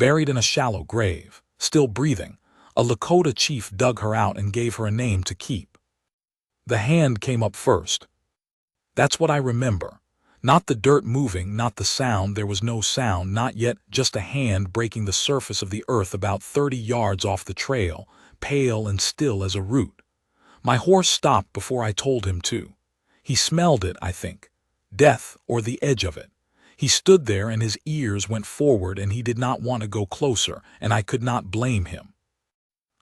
buried in a shallow grave, still breathing. A Lakota chief dug her out and gave her a name to keep. The hand came up first. That's what I remember. Not the dirt moving, not the sound, there was no sound, not yet, just a hand breaking the surface of the earth about 30 yards off the trail, pale and still as a root. My horse stopped before I told him to. He smelled it, I think. Death, or the edge of it. He stood there and his ears went forward and he did not want to go closer, and I could not blame him.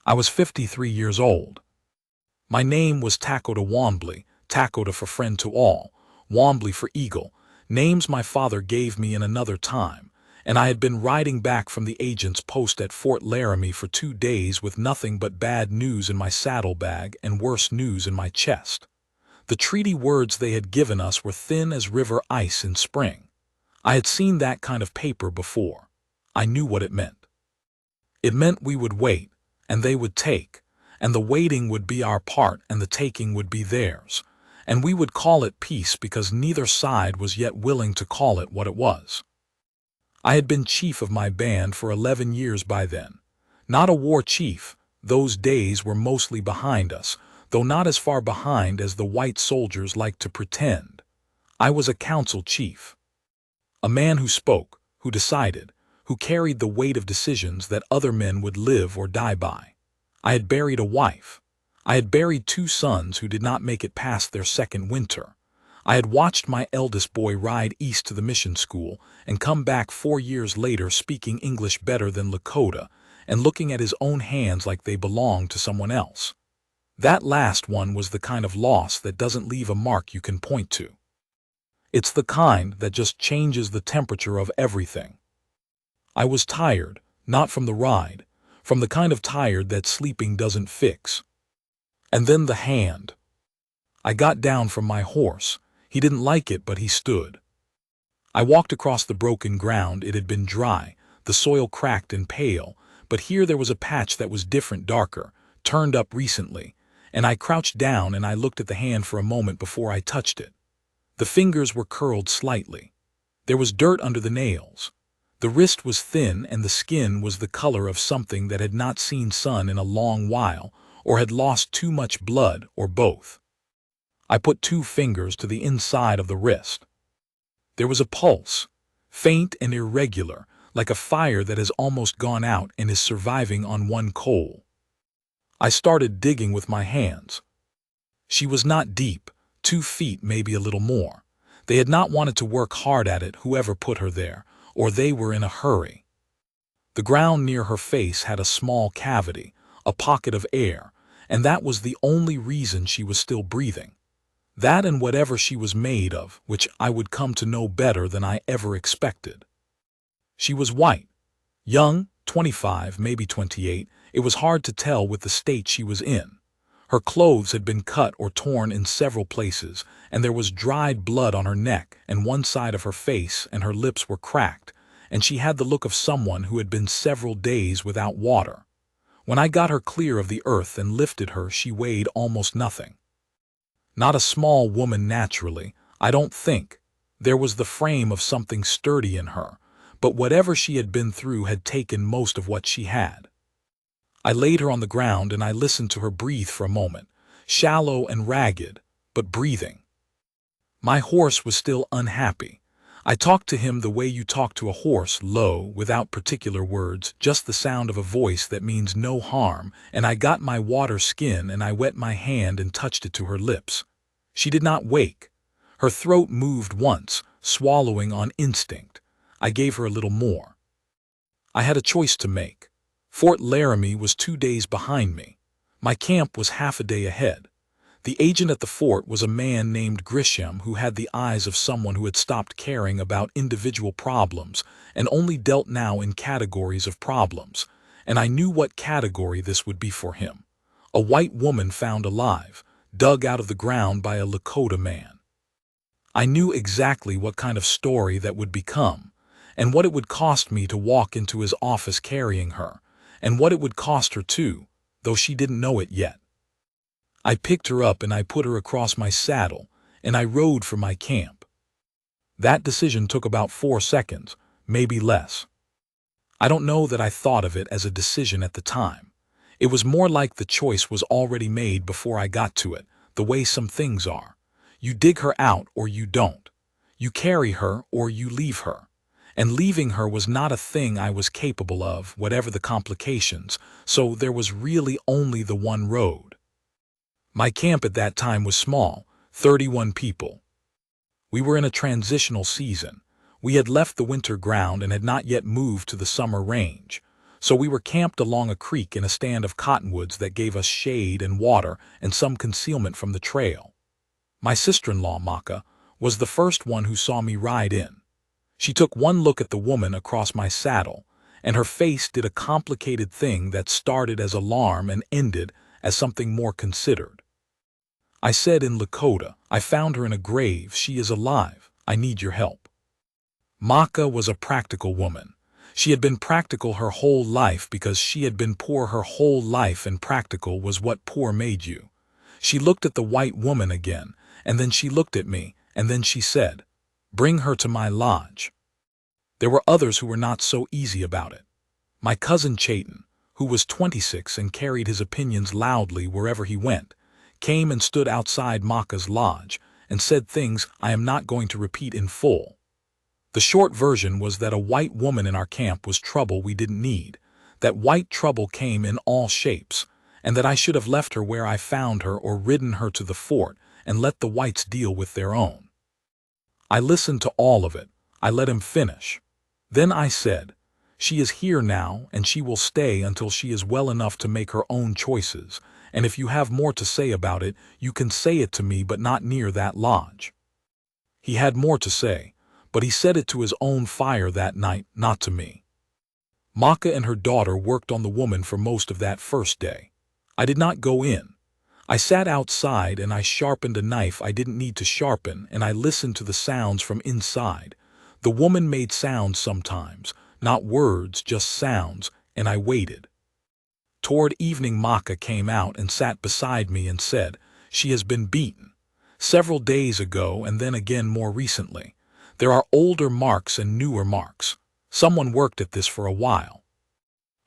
I was 53 years old. My name was Lakota Wombly, Lakota for friend to all, Wombly for eagle, names my father gave me in another time, and I had been riding back from the agent's post at Fort Laramie for 2 days with nothing but bad news in my saddlebag and worse news in my chest. The treaty words they had given us were thin as river ice in spring. I had seen that kind of paper before. I knew what it meant. It meant we would wait, and they would take, and the waiting would be our part and the taking would be theirs, and we would call it peace because neither side was yet willing to call it what it was. I had been chief of my band for 11 years by then. Not a war chief, those days were mostly behind us, though not as far behind as the white soldiers liked to pretend. I was a council chief. A man who spoke, who decided, who carried the weight of decisions that other men would live or die by. I had buried a wife. I had buried 2 sons who did not make it past their second winter. I had watched my eldest boy ride east to the mission school and come back 4 years later speaking English better than Lakota and looking at his own hands like they belonged to someone else. That last one was the kind of loss that doesn't leave a mark you can point to. It's the kind that just changes the temperature of everything. I was tired, not from the ride, from the kind of tired that sleeping doesn't fix. And then the hand. I got down from my horse. He didn't like it, but he stood. I walked across the broken ground. It had been dry, the soil cracked and pale, but here there was a patch that was different, darker, turned up recently, and I crouched down and I looked at the hand for a moment before I touched it. The fingers were curled slightly. There was dirt under the nails. The wrist was thin and the skin was the color of something that had not seen sun in a long while or had lost too much blood or both. I put 2 fingers to the inside of the wrist. There was a pulse, faint and irregular, like a fire that has almost gone out and is surviving on one coal. I started digging with my hands. She was not deep, 2 feet, maybe a little more. They had not wanted to work hard at it, whoever put her there, or they were in a hurry. The ground near her face had a small cavity, a pocket of air, and that was the only reason she was still breathing. That and whatever she was made of, which I would come to know better than I ever expected. She was white, young, 25, maybe 28, it was hard to tell with the state she was in. Her clothes had been cut or torn in several places, and there was dried blood on her neck and one side of her face, and her lips were cracked, and she had the look of someone who had been several days without water. When I got her clear of the earth and lifted her, she weighed almost nothing. Not a small woman naturally, I don't think. There was the frame of something sturdy in her, but whatever she had been through had taken most of what she had. I laid her on the ground and I listened to her breathe for a moment, shallow and ragged, but breathing. My horse was still unhappy. I talked to him the way you talk to a horse, low, without particular words, just the sound of a voice that means no harm, and I got my water skin and I wet my hand and touched it to her lips. She did not wake. Her throat moved once, swallowing on instinct. I gave her a little more. I had a choice to make. Fort Laramie was 2 days behind me. My camp was half a day ahead. The agent at the fort was a man named Grisham who had the eyes of someone who had stopped caring about individual problems and only dealt now in categories of problems, and I knew what category this would be for him. A white woman found alive, dug out of the ground by a Lakota man. I knew exactly what kind of story that would become, and what it would cost me to walk into his office carrying her, and what it would cost her too, though she didn't know it yet. I picked her up and I put her across my saddle, and I rode for my camp. That decision took about 4 seconds, maybe less. I don't know that I thought of it as a decision at the time. It was more like the choice was already made before I got to it, the way some things are. You dig her out or you don't. You carry her or you leave her. And leaving her was not a thing I was capable of, whatever the complications, so there was really only the one road. My camp at that time was small, 31 people. We were in a transitional season. We had left the winter ground and had not yet moved to the summer range, so we were camped along a creek in a stand of cottonwoods that gave us shade and water and some concealment from the trail. My sister-in-law, Maka, was the first one who saw me ride in. She took one look at the woman across my saddle, and her face did a complicated thing that started as alarm and ended as something more considered. I said in Lakota, "I found her in a grave. She is alive. I need your help." Maka was a practical woman. She had been practical her whole life because she had been poor her whole life, and practical was what poor made you. She looked at the white woman again, and then she looked at me, and then she said, "Bring her to my lodge." There were others who were not so easy about it. My cousin Chayton, who was 26 and carried his opinions loudly wherever he went, came and stood outside Maka's lodge and said things I am not going to repeat in full. The short version was that a white woman in our camp was trouble we didn't need, that white trouble came in all shapes, and that I should have left her where I found her or ridden her to the fort and let the whites deal with their own. I listened to all of it. I let him finish. Then I said, "She is here now, and she will stay until she is well enough to make her own choices, and if you have more to say about it, you can say it to me, but not near that lodge." He had more to say, but he said it to his own fire that night, not to me. Maka and her daughter worked on the woman for most of that first day. I did not go in. I sat outside and I sharpened a knife I didn't need to sharpen, and I listened to the sounds from inside. The woman made sounds sometimes, not words, just sounds, and I waited. Toward evening Maka came out and sat beside me and said, "She has been beaten. Several days ago and then again more recently. There are older marks and newer marks. Someone worked at this for a while."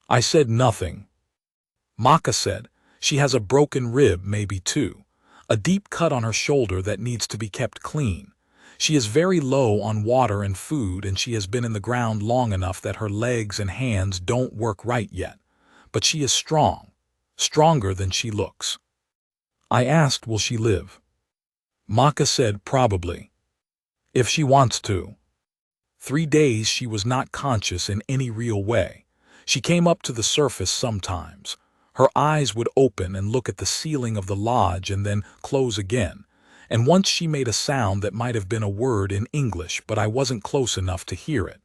I said nothing. Maka said, "She has a broken rib, maybe two. A deep cut on her shoulder that needs to be kept clean. She is very low on water and food, and she has been in the ground long enough that her legs and hands don't work right yet. But she is strong, stronger than she looks." I asked, "Will she live?" Maka said, "Probably. If she wants to." 3 days she was not conscious in any real way. She came up to the surface sometimes. Her eyes would open and look at the ceiling of the lodge and then close again, and once she made a sound that might have been a word in English, but I wasn't close enough to hear it.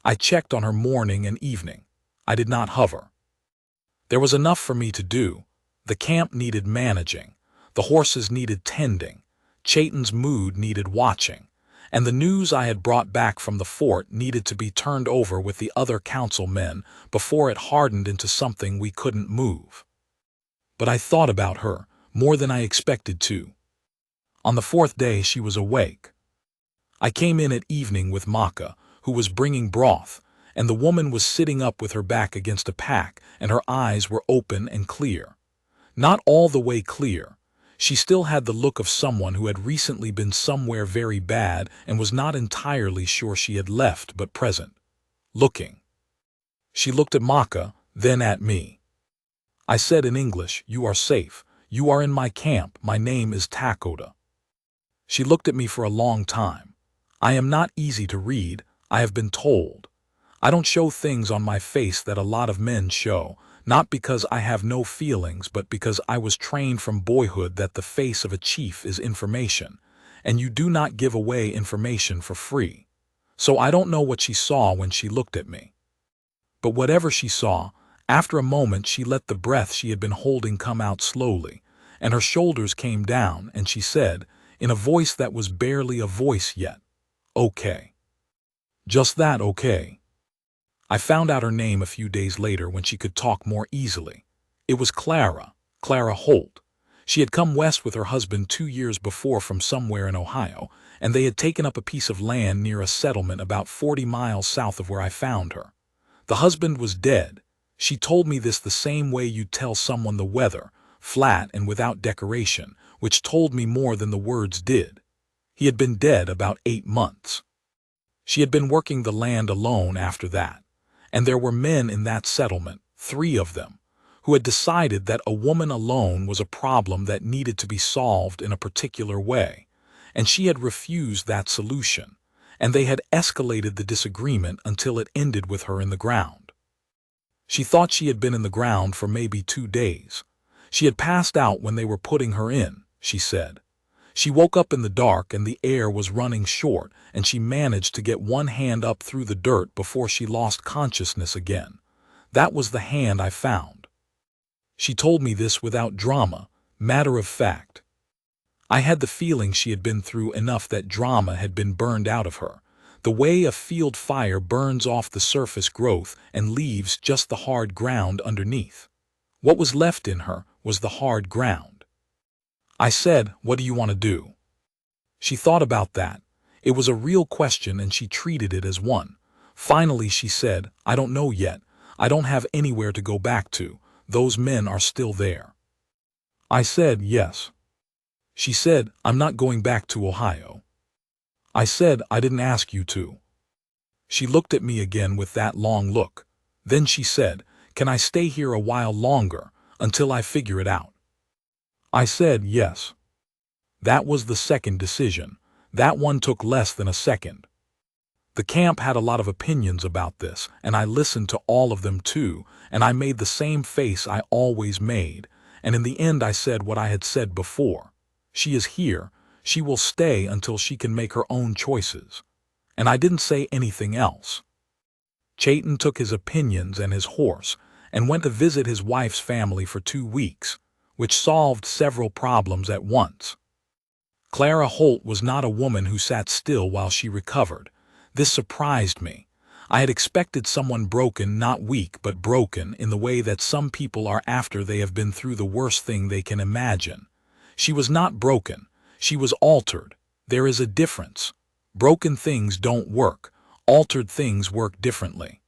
I checked on her morning and evening. I did not hover. There was enough for me to do. The camp needed managing. The horses needed tending. Chayton's mood needed watching. And the news I had brought back from the fort needed to be turned over with the other council men before it hardened into something we couldn't move. But I thought about her, more than I expected to. On the 4th day she was awake. I came in at evening with Maka, who was bringing broth, and the woman was sitting up with her back against a pack, and her eyes were open and clear. Not all the way clear. She still had the look of someone who had recently been somewhere very bad and was not entirely sure she had left, but present. Looking. She looked at Maka, then at me. I said in English, "You are safe. You are in my camp. My name is Lakota." She looked at me for a long time. I am not easy to read, I have been told. I don't show things on my face that a lot of men show, not because I have no feelings, but because I was trained from boyhood that the face of a chief is information, and you do not give away information for free. So I don't know what she saw when she looked at me. But whatever she saw, after a moment she let the breath she had been holding come out slowly, and her shoulders came down, and she said, in a voice that was barely a voice yet, "Okay." Just that, okay. I found out her name a few days later when she could talk more easily. It was Clara Holt. She had come west with her husband 2 years before from somewhere in Ohio, and they had taken up a piece of land near a settlement about 40 miles south of where I found her. The husband was dead. She told me this the same way you'd tell someone the weather, flat and without decoration, which told me more than the words did. He had been dead about 8 months. She had been working the land alone after that, and there were men in that settlement, 3 of them, who had decided that a woman alone was a problem that needed to be solved in a particular way, and she had refused that solution, and they had escalated the disagreement until it ended with her in the ground. She thought she had been in the ground for maybe 2 days. She had passed out when they were putting her in, she said. She woke up in the dark and the air was running short, and she managed to get one hand up through the dirt before she lost consciousness again. That was the hand I found. She told me this without drama, matter of fact. I had the feeling she had been through enough that drama had been burned out of her, the way a field fire burns off the surface growth and leaves just the hard ground underneath. What was left in her was the hard ground. I said, "What do you want to do?" She thought about that. It was a real question and she treated it as one. Finally she said, "I don't know yet. I don't have anywhere to go back to. Those men are still there." I said, "Yes." She said, "I'm not going back to Ohio." I said, "I didn't ask you to." She looked at me again with that long look. Then she said, "Can I stay here a while longer, until I figure it out?" I said, "Yes." That was the second decision. That one took less than a second. The camp had a lot of opinions about this, and I listened to all of them too, and I made the same face I always made, and in the end I said what I had said before. She is here. She will stay until she can make her own choices. And I didn't say anything else. Chayton took his opinions and his horse, and went to visit his wife's family for 2 weeks, which solved several problems at once. Clara Holt was not a woman who sat still while she recovered. This surprised me. I had expected someone broken, not weak, but broken in the way that some people are after they have been through the worst thing they can imagine. She was not broken. She was altered. There is a difference. Broken things don't work. Altered things work differently.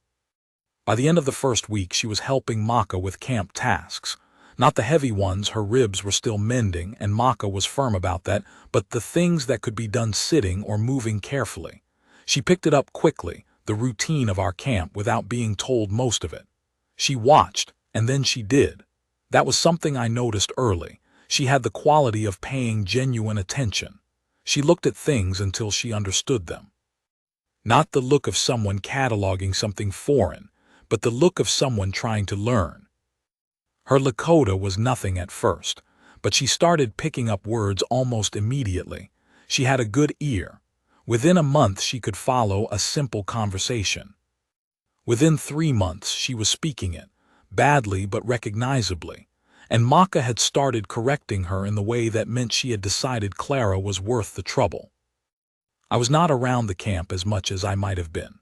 By the end of the first week, she was helping Maka with camp tasks. Not the heavy ones, her ribs were still mending, and Maka was firm about that, but the things that could be done sitting or moving carefully. She picked it up quickly, the routine of our camp, without being told most of it. She watched, and then she did. That was something I noticed early. She had the quality of paying genuine attention. She looked at things until she understood them. Not the look of someone cataloging something foreign, but the look of someone trying to learn. Her Lakota was nothing at first, but she started picking up words almost immediately. She had a good ear. Within a month she could follow a simple conversation. Within 3 months she was speaking it, badly but recognizably, and Maka had started correcting her in the way that meant she had decided Clara was worth the trouble. I was not around the camp as much as I might have been.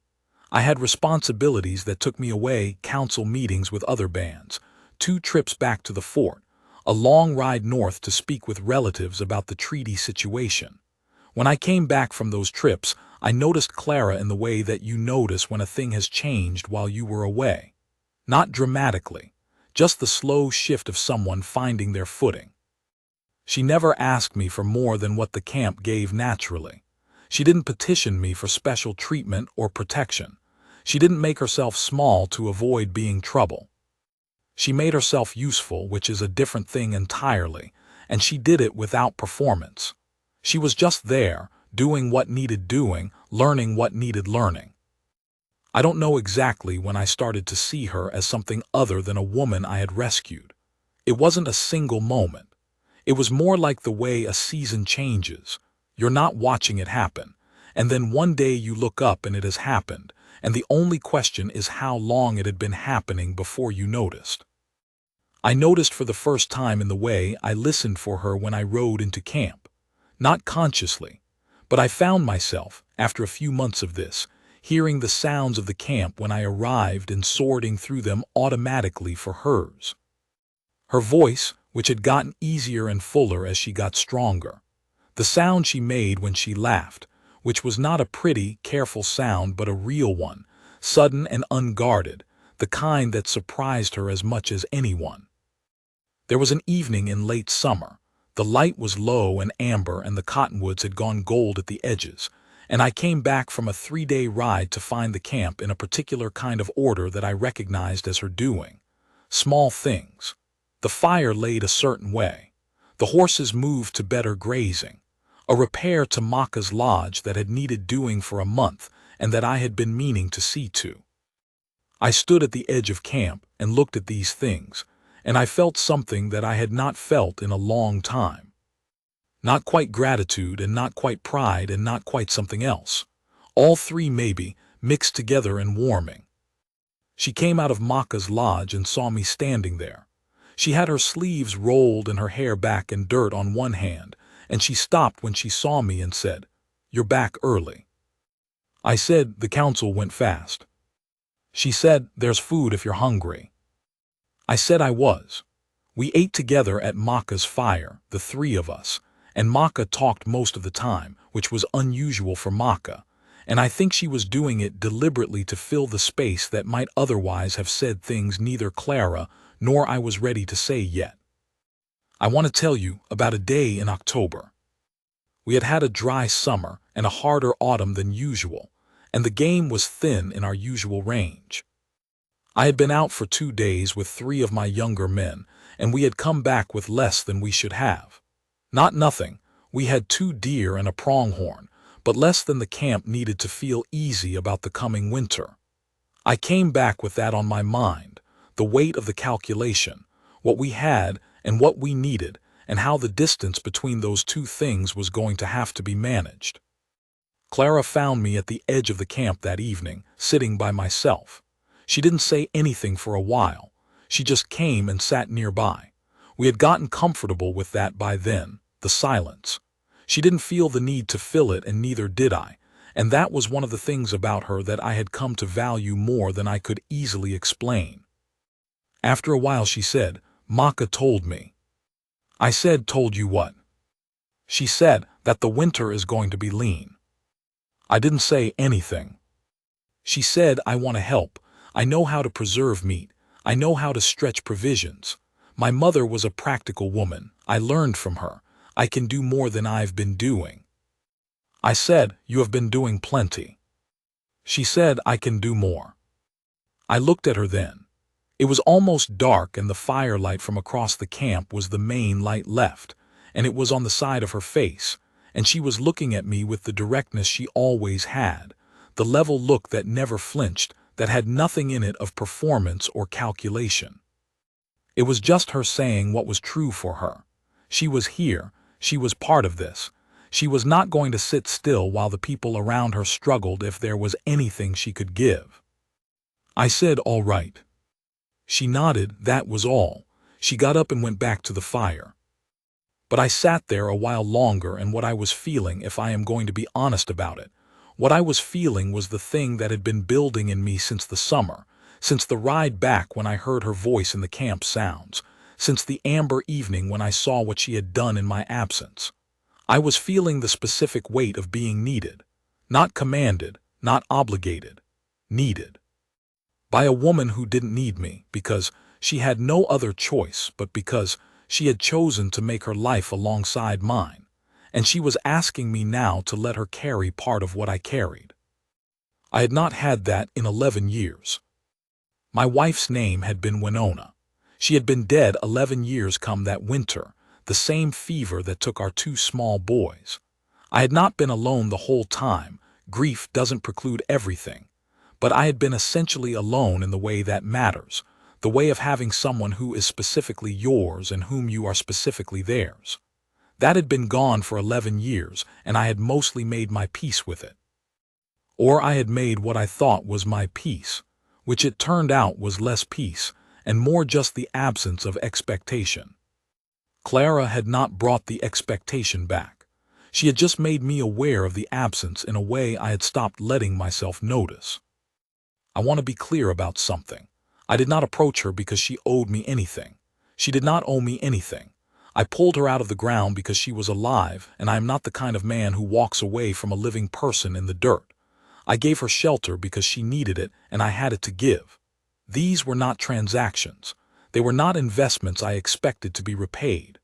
I had responsibilities that took me away, council meetings with other bands, 2 trips back to the fort, a long ride north to speak with relatives about the treaty situation. When I came back from those trips, I noticed Clara in the way that you notice when a thing has changed while you were away. Not dramatically, just the slow shift of someone finding their footing. She never asked me for more than what the camp gave naturally. She didn't petition me for special treatment or protection. She didn't make herself small to avoid being trouble. She made herself useful, which is a different thing entirely, and she did it without performance. She was just there, doing what needed doing, learning what needed learning. I don't know exactly when I started to see her as something other than a woman I had rescued. It wasn't a single moment. It was more like the way a season changes. You're not watching it happen, and then one day you look up and it has happened, and the only question is how long it had been happening before you noticed. I noticed for the first time in the way I listened for her when I rode into camp. Not consciously, but I found myself, after a few months of this, hearing the sounds of the camp when I arrived and sorting through them automatically for hers. Her voice, which had gotten easier and fuller as she got stronger. The sound she made when she laughed, which was not a pretty, careful sound but a real one, sudden and unguarded, the kind that surprised her as much as anyone. There was an evening in late summer. The light was low and amber and the cottonwoods had gone gold at the edges, and I came back from a 3-day ride to find the camp in a particular kind of order that I recognized as her doing. Small things. The fire laid a certain way. The horses moved to better grazing. A repair to Maka's lodge that had needed doing for a month and that I had been meaning to see to. I stood at the edge of camp and looked at these things, and I felt something that I had not felt in a long time. Not quite gratitude and not quite pride and not quite something else. All three maybe, mixed together and warming. She came out of Maka's lodge and saw me standing there. She had her sleeves rolled and her hair back in dirt on one hand, and she stopped when she saw me and said, "You're back early." I said, "The council went fast." She said, "There's food if you're hungry." I said I was. We ate together at Maka's fire, the three of us, and Maka talked most of the time, which was unusual for Maka, and I think she was doing it deliberately to fill the space that might otherwise have said things neither Clara nor I was ready to say yet. I want to tell you about a day in October. We had had a dry summer and a harder autumn than usual, and the game was thin in our usual range. I had been out for 2 days with 3 of my younger men, and we had come back with less than we should have. Not nothing, we had 2 deer and a pronghorn, but less than the camp needed to feel easy about the coming winter. I came back with that on my mind, the weight of the calculation, what we had and what we needed, and how the distance between those 2 things was going to have to be managed. Clara found me at the edge of the camp that evening, sitting by myself. She didn't say anything for a while. She just came and sat nearby. We had gotten comfortable with that by then, the silence. She didn't feel the need to fill it, and neither did I, and that was one of the things about her that I had come to value more than I could easily explain. After a while she said, "Maka told me." I said, "Told you what?" She said, "That the winter is going to be lean." I didn't say anything. She said, "I want to help. I know how to preserve meat. I know how to stretch provisions. My mother was a practical woman. I learned from her. I can do more than I've been doing." I said, "You have been doing plenty." She said, "I can do more." I looked at her then. It was almost dark, and the firelight from across the camp was the main light left, and it was on the side of her face, and she was looking at me with the directness she always had, the level look that never flinched, that had nothing in it of performance or calculation. It was just her saying what was true for her. She was here, she was part of this. She was not going to sit still while the people around her struggled if there was anything she could give. I said, "All right." She nodded, that was all. She got up and went back to the fire. But I sat there a while longer, and what I was feeling, if I am going to be honest about it, what I was feeling was the thing that had been building in me since the summer, since the ride back when I heard her voice in the camp sounds, since the amber evening when I saw what she had done in my absence. I was feeling the specific weight of being needed. Not commanded, not obligated. Needed. By a woman who didn't need me because she had no other choice, but because she had chosen to make her life alongside mine, and she was asking me now to let her carry part of what I carried. I had not had that in 11 years. My wife's name had been Winona. She had been dead 11 years come that winter, the same fever that took our 2 small boys. I had not been alone the whole time. Grief doesn't preclude everything. But I had been essentially alone in the way that matters, the way of having someone who is specifically yours and whom you are specifically theirs. That had been gone for 11 years, and I had mostly made my peace with it. Or I had made what I thought was my peace, which it turned out was less peace, and more just the absence of expectation. Clara had not brought the expectation back. She had just made me aware of the absence in a way I had stopped letting myself notice. I want to be clear about something. I did not approach her because she owed me anything. She did not owe me anything. I pulled her out of the ground because she was alive, and I am not the kind of man who walks away from a living person in the dirt. I gave her shelter because she needed it and I had it to give. These were not transactions. They were not investments I expected to be repaid.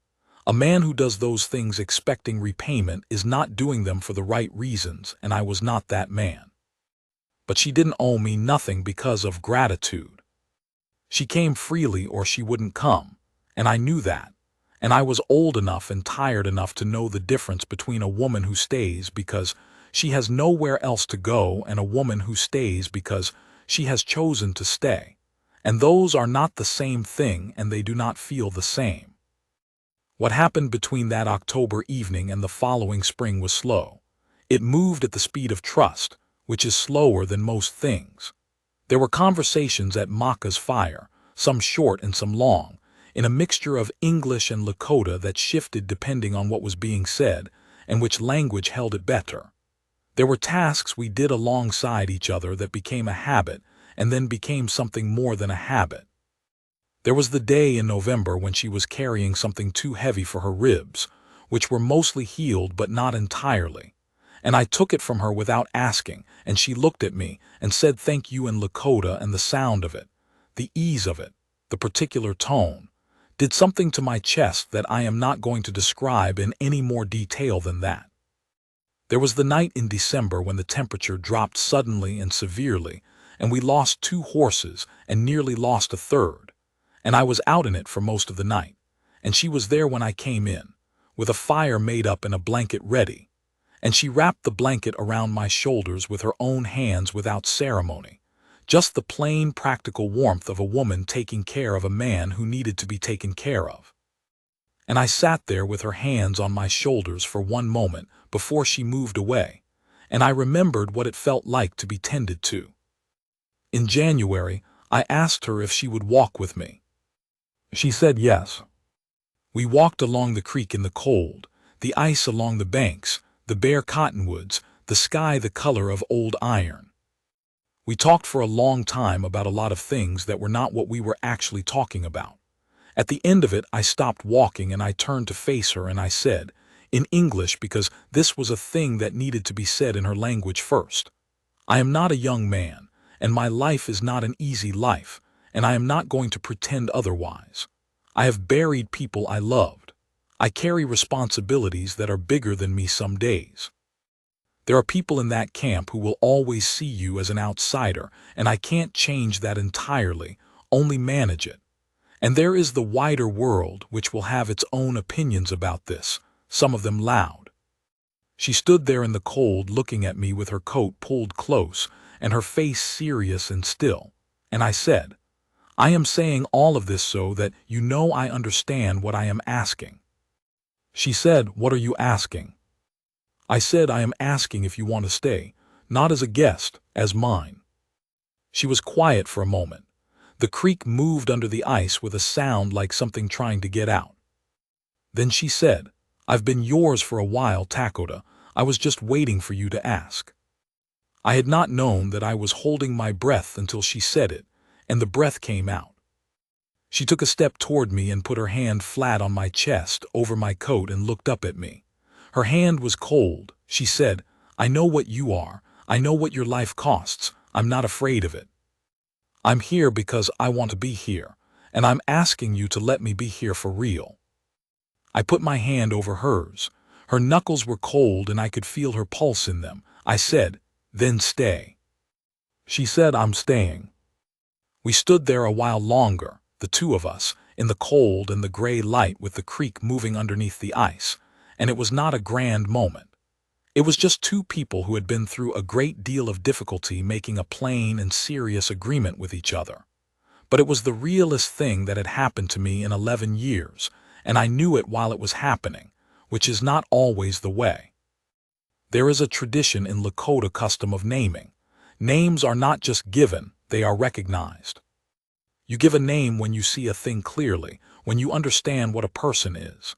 A man who does those things expecting repayment is not doing them for the right reasons, and I was not that man. But she didn't owe me nothing because of gratitude. She came freely or she wouldn't come, and I knew that. And I was old enough and tired enough to know the difference between a woman who stays because she has nowhere else to go and a woman who stays because she has chosen to stay. And those are not the same thing and they do not feel the same. What happened between that October evening and the following spring was slow. It moved at the speed of trust, which is slower than most things. There were conversations at Maka's fire, some short and some long, in a mixture of English and Lakota that shifted depending on what was being said and which language held it better. There were tasks we did alongside each other that became a habit and then became something more than a habit. There was the day in November when she was carrying something too heavy for her ribs, which were mostly healed but not entirely, and I took it from her without asking, and she looked at me and said thank you in Lakota, and the sound of it, the ease of it, the particular tone, did something to my chest that I am not going to describe in any more detail than that. There was the night in December when the temperature dropped suddenly and severely, and we lost 2 horses and nearly lost a third. And I was out in it for most of the night, and she was there when I came in, with a fire made up and a blanket ready, and she wrapped the blanket around my shoulders with her own hands without ceremony, just the plain practical warmth of a woman taking care of a man who needed to be taken care of. And I sat there with her hands on my shoulders for one moment before she moved away, and I remembered what it felt like to be tended to. In January, I asked her if she would walk with me. She said yes. We walked along the creek in the cold, the ice along the banks, the bare cottonwoods, the sky the color of old iron. We talked for a long time about a lot of things that were not what we were actually talking about. At the end of it, I stopped walking and I turned to face her and I said, in English because this was a thing that needed to be said in her language first, I am not a young man, and my life is not an easy life, and I am not going to pretend otherwise. I have buried people I loved. I carry responsibilities that are bigger than me some days. There are people in that camp who will always see you as an outsider, and I can't change that entirely, only manage it. And there is the wider world which will have its own opinions about this, some of them loud. She stood there in the cold looking at me with her coat pulled close and her face serious and still, and I said, I am saying all of this so that you know I understand what I am asking. She said, what are you asking? I said, I am asking if you want to stay, not as a guest, as mine. She was quiet for a moment. The creek moved under the ice with a sound like something trying to get out. Then she said, I've been yours for a while, Lakota. I was just waiting for you to ask. I had not known that I was holding my breath until she said it, and the breath came out. She took a step toward me and put her hand flat on my chest over my coat and looked up at me. Her hand was cold. She said, I know what you are. I know what your life costs. I'm not afraid of it. I'm here because I want to be here, and I'm asking you to let me be here for real. I put my hand over hers. Her knuckles were cold and I could feel her pulse in them. I said, then stay. She said, I'm staying. We stood there a while longer, the 2 of us, in the cold and the gray light with the creek moving underneath the ice, and it was not a grand moment. It was just 2 people who had been through a great deal of difficulty making a plain and serious agreement with each other. But it was the realest thing that had happened to me in 11 years, and I knew it while it was happening, which is not always the way. There is a tradition in Lakota custom of naming. Names are not just given, they are recognized. You give a name when you see a thing clearly, when you understand what a person is.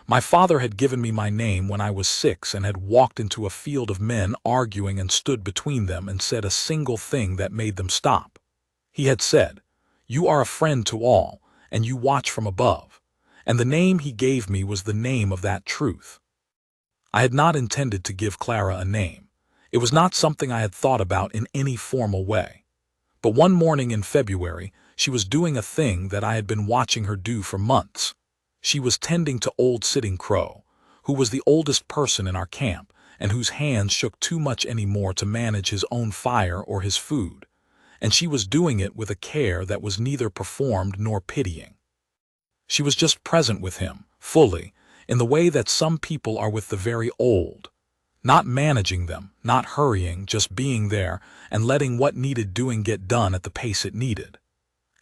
My father had given me my name when I was 6 and had walked into a field of men arguing and stood between them and said a single thing that made them stop. He had said, you are a friend to all, and you watch from above. And the name he gave me was the name of that truth. I had not intended to give Clara a name. It was not something I had thought about in any formal way. But one morning in February, she was doing a thing that I had been watching her do for months. She was tending to old Sitting Crow, who was the oldest person in our camp and whose hands shook too much anymore to manage his own fire or his food, and she was doing it with a care that was neither performed nor pitying. She was just present with him, fully, in the way that some people are with the very old, not managing them, not hurrying, just being there and letting what needed doing get done at the pace it needed.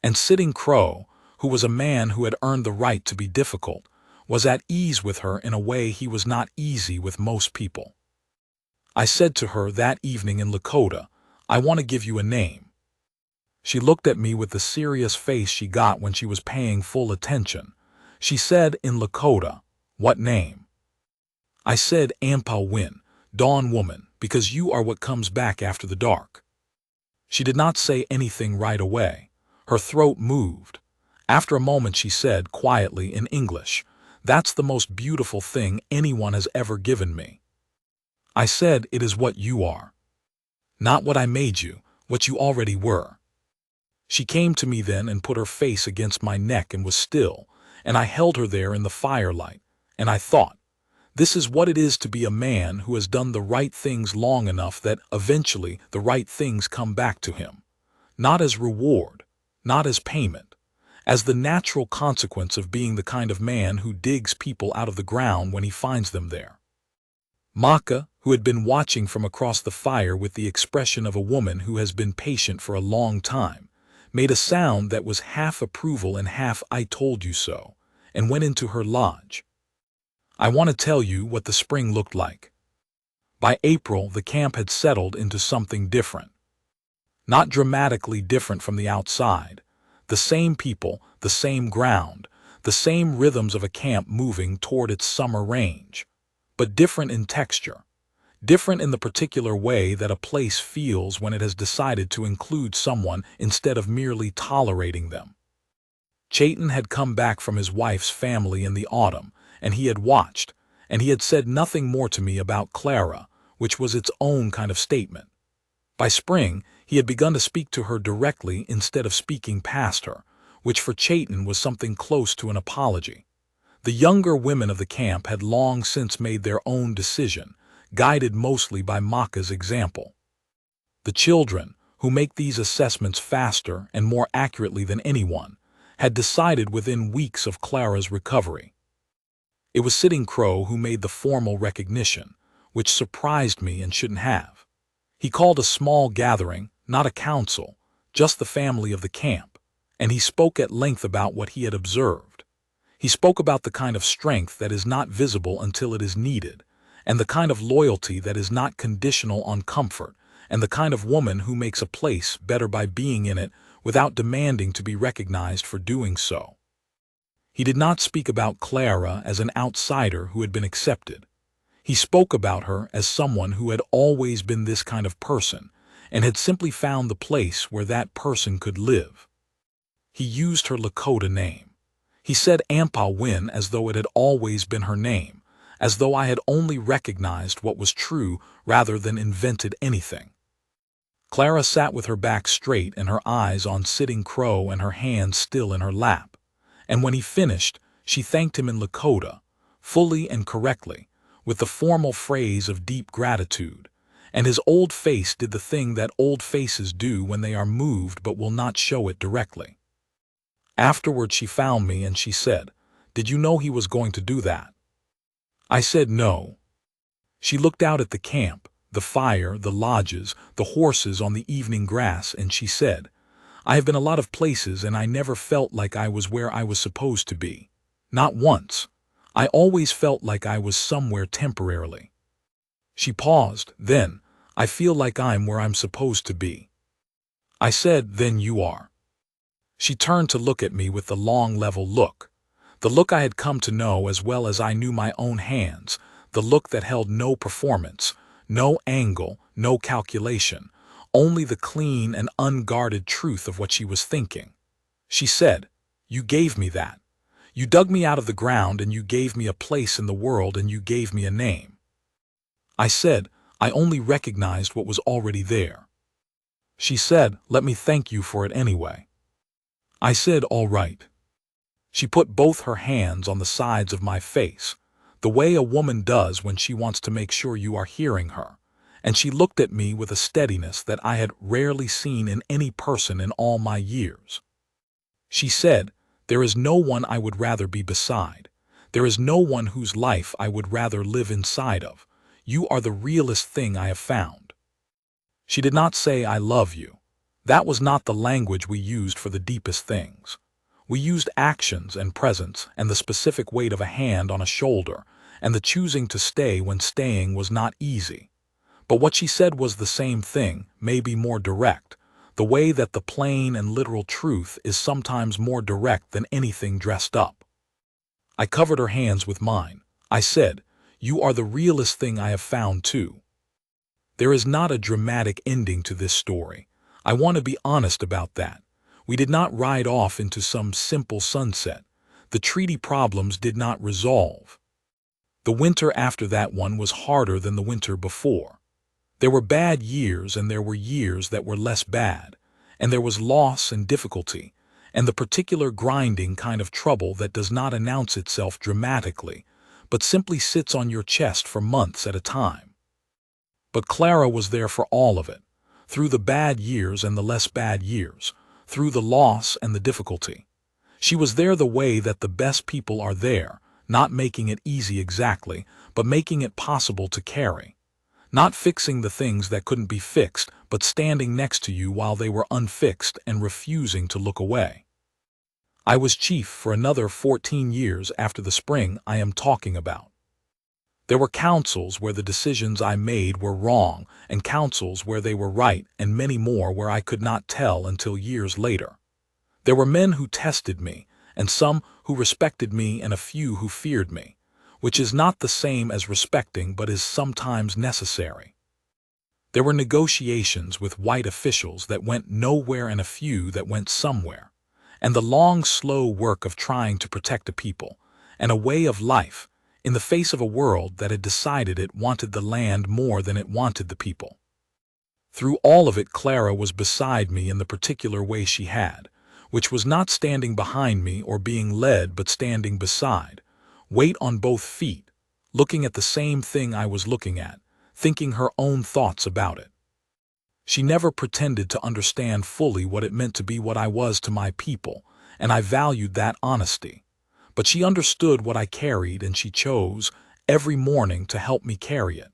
And Sitting Crow, who was a man who had earned the right to be difficult, was at ease with her in a way he was not easy with most people. I said to her that evening in Lakota, "I want to give you a name." She looked at me with the serious face she got when she was paying full attention. She said in Lakota, "What name?" I said, "Ampau Win, Dawn Woman, because you are what comes back after the dark." She did not say anything right away. Her throat moved. After a moment she said, quietly in English, "That's the most beautiful thing anyone has ever given me." I said, "It is what you are. Not what I made you, what you already were." She came to me then and put her face against my neck and was still, and I held her there in the firelight, and I thought, this is what it is to be a man who has done the right things long enough that eventually the right things come back to him, not as reward, not as payment, as the natural consequence of being the kind of man who digs people out of the ground when he finds them there. Maka, who had been watching from across the fire with the expression of a woman who has been patient for a long time, made a sound that was half approval and half "I told you so," and went into her lodge. I want to tell you what the spring looked like. By April, the camp had settled into something different. Not dramatically different from the outside. The same people, the same ground, the same rhythms of a camp moving toward its summer range, but different in texture. Different in the particular way that a place feels when it has decided to include someone instead of merely tolerating them. Chayton had come back from his wife's family in the autumn, and he had watched, and he had said nothing more to me about Clara, which was its own kind of statement. By spring, he had begun to speak to her directly instead of speaking past her, which for Chayton was something close to an apology. The younger women of the camp had long since made their own decision, guided mostly by Maka's example. The children, who make these assessments faster and more accurately than anyone, had decided within weeks of Clara's recovery. It was Sitting Crow who made the formal recognition, which surprised me and shouldn't have. He called a small gathering, not a council, just the family of the camp, and he spoke at length about what he had observed. He spoke about the kind of strength that is not visible until it is needed, and the kind of loyalty that is not conditional on comfort, and the kind of woman who makes a place better by being in it without demanding to be recognized for doing so. He did not speak about Clara as an outsider who had been accepted. He spoke about her as someone who had always been this kind of person, and had simply found the place where that person could live. He used her Lakota name. He said Ampau Win as though it had always been her name, as though I had only recognized what was true rather than invented anything. Clara sat with her back straight and her eyes on Sitting Crow and her hands still in her lap, and when he finished, she thanked him in Lakota, fully and correctly, with the formal phrase of deep gratitude, and his old face did the thing that old faces do when they are moved but will not show it directly. Afterward she found me and she said, "Did you know he was going to do that?" I said no. She looked out at the camp, the fire, the lodges, the horses on the evening grass, and she said, "I have been a lot of places and I never felt like I was where I was supposed to be. Not once. I always felt like I was somewhere temporarily." She paused, then, "I feel like I'm where I'm supposed to be." I said, "Then you are." She turned to look at me with the long level look. The look I had come to know as well as I knew my own hands, the look that held no performance, no angle, no calculation, only the clean and unguarded truth of what she was thinking. She said, "You gave me that. You dug me out of the ground and you gave me a place in the world and you gave me a name." I said, I only recognized what was already there. She said, "Let me thank you for it anyway." I said, "All right." She put both her hands on the sides of my face, the way a woman does when she wants to make sure you are hearing her, and she looked at me with a steadiness that I had rarely seen in any person in all my years. She said, "There is no one I would rather be beside. There is no one whose life I would rather live inside of. You are the realest thing I have found." She did not say, "I love you." That was not the language we used for the deepest things. We used actions and presence and the specific weight of a hand on a shoulder and the choosing to stay when staying was not easy. But what she said was the same thing, maybe more direct, the way that the plain and literal truth is sometimes more direct than anything dressed up. I covered her hands with mine. I said, "You are the realest thing I have found too." There is not a dramatic ending to this story. I want to be honest about that. We did not ride off into some simple sunset. The treaty problems did not resolve. The winter after that one was harder than the winter before. There were bad years and there were years that were less bad, and there was loss and difficulty, and the particular grinding kind of trouble that does not announce itself dramatically, but simply sits on your chest for months at a time. But Clara was there for all of it, through the bad years and the less bad years, through the loss and the difficulty. She was there the way that the best people are there, not making it easy exactly, but making it possible to carry. Not fixing the things that couldn't be fixed, but standing next to you while they were unfixed and refusing to look away. I was chief for another 14 years after the spring I am talking about. There were councils where the decisions I made were wrong, and councils where they were right, and many more where I could not tell until years later. There were men who tested me, and some who respected me and a few who feared me, which is not the same as respecting but is sometimes necessary. There were negotiations with white officials that went nowhere and a few that went somewhere, and the long, slow work of trying to protect a people and a way of life in the face of a world that had decided it wanted the land more than it wanted the people. Through all of it, Clara was beside me in the particular way she had, which was not standing behind me or being led but standing beside, weight on both feet, looking at the same thing I was looking at, thinking her own thoughts about it. She never pretended to understand fully what it meant to be what I was to my people, and I valued that honesty. But she understood what I carried, and she chose, every morning, to help me carry it.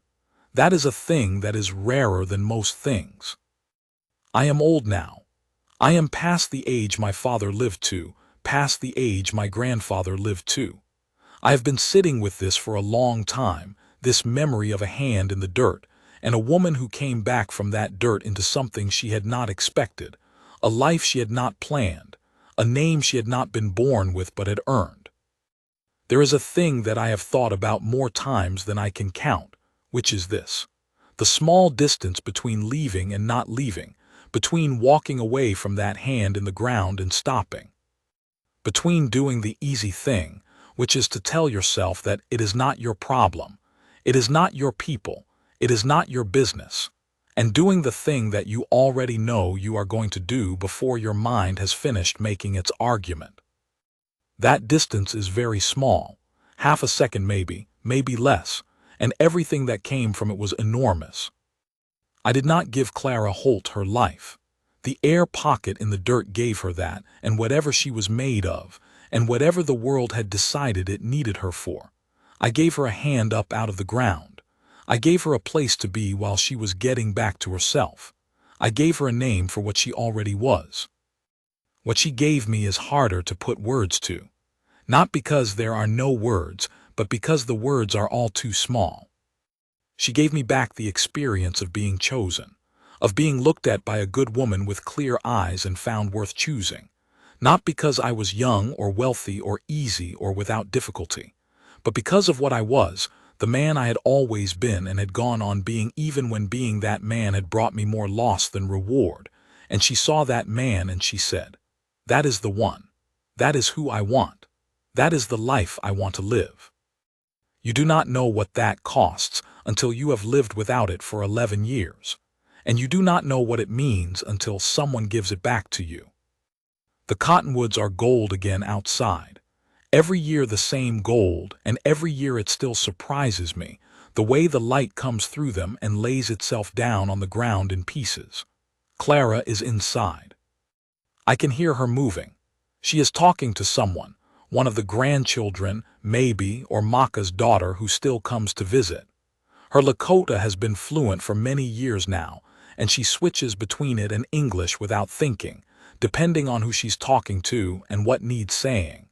That is a thing that is rarer than most things. I am old now. I am past the age my father lived to, past the age my grandfather lived to. I have been sitting with this for a long time, this memory of a hand in the dirt, and a woman who came back from that dirt into something she had not expected, a life she had not planned, a name she had not been born with but had earned. There is a thing that I have thought about more times than I can count, which is this: the small distance between leaving and not leaving, between walking away from that hand in the ground and stopping, between doing the easy thing, which is to tell yourself that it is not your problem, it is not your people, it is not your business, and doing the thing that you already know you are going to do before your mind has finished making its argument. That distance is very small, half a second maybe, maybe less, and everything that came from it was enormous. I did not give Clara Holt her life. The air pocket in the dirt gave her that, and whatever she was made of, and whatever the world had decided it needed her for. I gave her a hand up out of the ground. I gave her a place to be while she was getting back to herself. I gave her a name for what she already was. What she gave me is harder to put words to. Not because there are no words, but because the words are all too small. She gave me back the experience of being chosen, of being looked at by a good woman with clear eyes and found worth choosing, not because I was young or wealthy or easy or without difficulty, but because of what I was, the man I had always been and had gone on being, even when being that man had brought me more loss than reward. And she saw that man and she said, "That is the one. That is who I want. That is the life I want to live." You do not know what that costs until you have lived without it for 11 years, and you do not know what it means until someone gives it back to you. The cottonwoods are gold again outside. Every year the same gold, and every year it still surprises me, the way the light comes through them and lays itself down on the ground in pieces. Clara is inside. I can hear her moving. She is talking to someone, one of the grandchildren, maybe, or Maka's daughter who still comes to visit. Her Lakota has been fluent for many years now, and she switches between it and English without thinking, depending on who she's talking to and what needs saying.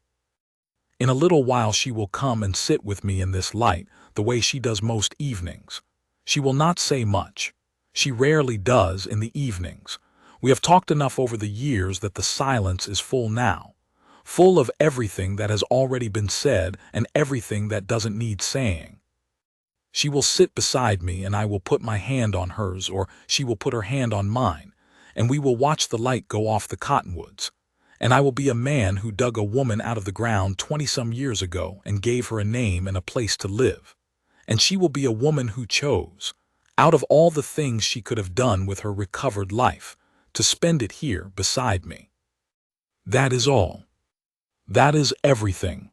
In a little while she will come and sit with me in this light, the way she does most evenings. She will not say much. She rarely does in the evenings. We have talked enough over the years that the silence is full now, full of everything that has already been said and everything that doesn't need saying. She will sit beside me and I will put my hand on hers, or she will put her hand on mine, and we will watch the light go off the cottonwoods. And I will be a man who dug a woman out of the ground 20-some years ago and gave her a name and a place to live. And she will be a woman who chose, out of all the things she could have done with her recovered life, to spend it here beside me. That is all. That is everything.